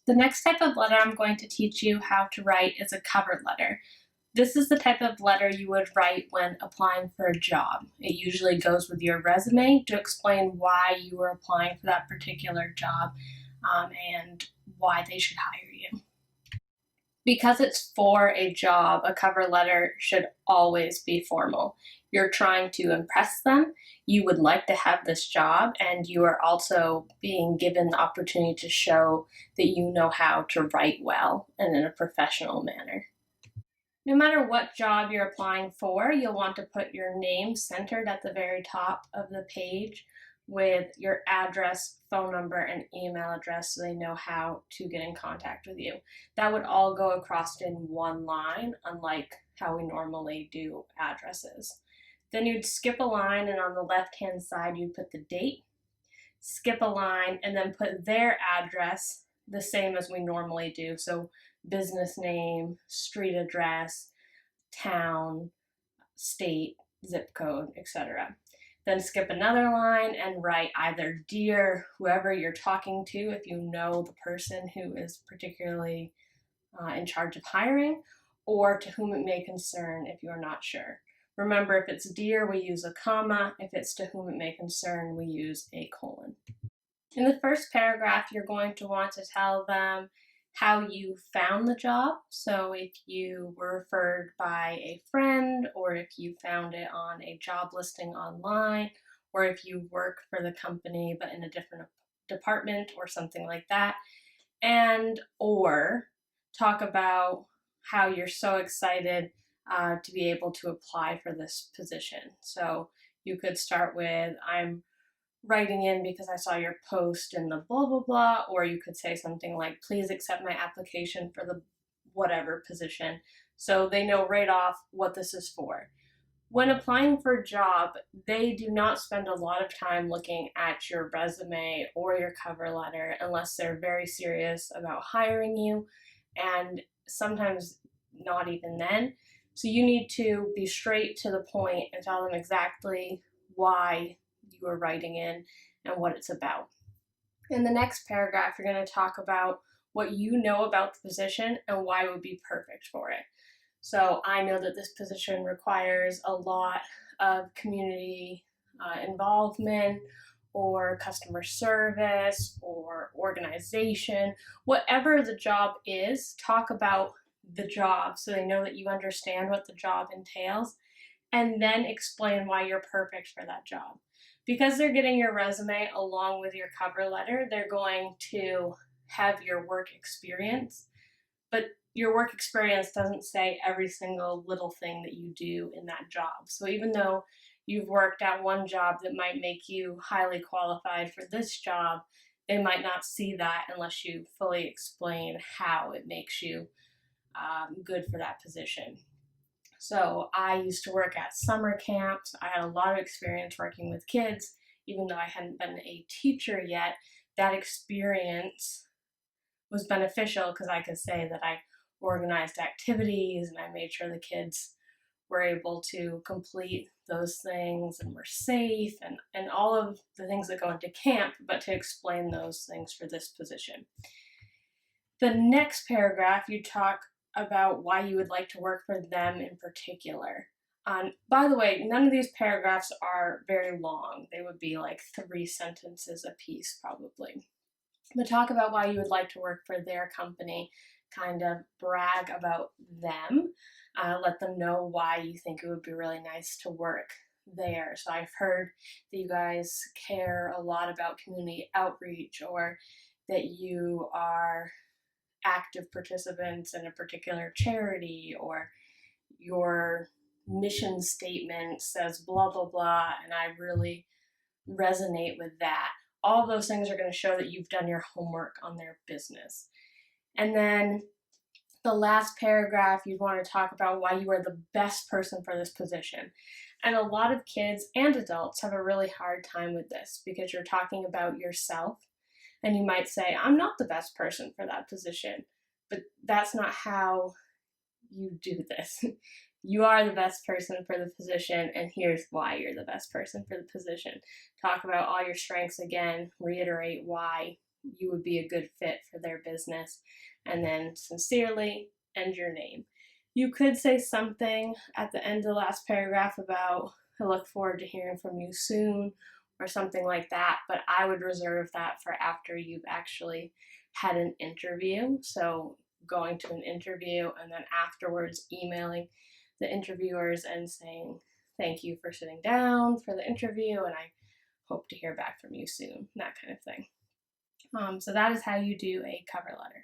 The next type of letter I'm going to teach you how to write is a cover letter. This is the type of letter you would write when applying for a job. It usually goes with your resume to explain why you were applying for that particular job and why they should hire you. Because it's for a job, a cover letter should always be formal. You're trying to impress them, you would like to have this job, and you are also being given the opportunity to show that you know how to write well and in a professional manner. No matter what job you're applying for, you'll want to put your name centered at the very top of the page with your address, phone number, and email address so they know how to get in contact with you. That would all go across in one line, unlike how we normally do addresses. Then you'd skip a line, and on the left-hand side, you'd put the date, skip a line, and then put their address the same as we normally do. So business name, street address, town, state, zip code, etc. Then skip another line and write either dear whoever you're talking to if you know the person who is particularly in charge of hiring, or to whom it may concern if you're not sure. Remember, if it's dear, we use a comma. If it's to whom it may concern, we use a colon. In the first paragraph, you're going to want to tell them how you found the job. So if you were referred by a friend, or if you found it on a job listing online, or if you work for the company but in a different department or something like that, and or talk about how you're so excited to be able to apply for this position. So you could start with, I'm writing in because I saw your post in the blah, blah, blah, or you could say something like, please accept my application for the whatever position. So they know right off what this is for. When applying for a job, they do not spend a lot of time looking at your resume or your cover letter unless they're very serious about hiring you, and sometimes not even then. So you need to be straight to the point and tell them exactly why you are writing in and what it's about. In the next paragraph, you're going to talk about what you know about the position and why it would be perfect for it. So I know that this position requires a lot of community involvement or customer service or organization. Whatever the job is, talk about the job so they know that you understand what the job entails, and then explain why you're perfect for that job. Because they're getting your resume along with your cover letter, they're going to have your work experience, but your work experience doesn't say every single little thing that you do in that job. So even though you've worked at one job that might make you highly qualified for this job, they might not see that unless you fully explain how it makes you good for that position. So I used to work at summer camps. I had a lot of experience working with kids, even though I hadn't been a teacher yet. That experience was beneficial because I could say that I organized activities and I made sure the kids were able to complete those things and were safe, and all of the things that go into camp, but to explain those things for this position. The next paragraph, you talk about why you would like to work for them in particular. By the way, none of these paragraphs are very long. They would be like 3 sentences a piece, probably. But talk about why you would like to work for their company, kind of brag about them, let them know why you think it would be really nice to work there. So I've heard that you guys care a lot about community outreach, or that you are active participants in a particular charity, or your mission statement says blah, blah, blah, and I really resonate with that. All those things are going to show that you've done your homework on their business. And then the last paragraph, you want to talk about why you are the best person for this position. And a lot of kids and adults have a really hard time with this because you're talking about yourself, and you might say, I'm not the best person for that position, but that's not how you do this. You are the best person for the position, and here's why you're the best person for the position. Talk about all your strengths again, reiterate why you would be a good fit for their business, and then sincerely and your name. You could say something at the end of the last paragraph about, I look forward to hearing from you soon, or something like that, but I would reserve that for after you've actually had an interview. So going to an interview and then afterwards emailing the interviewers and saying, thank you for sitting down for the interview, and I hope to hear back from you soon, that kind of thing. So that is how you do a cover letter.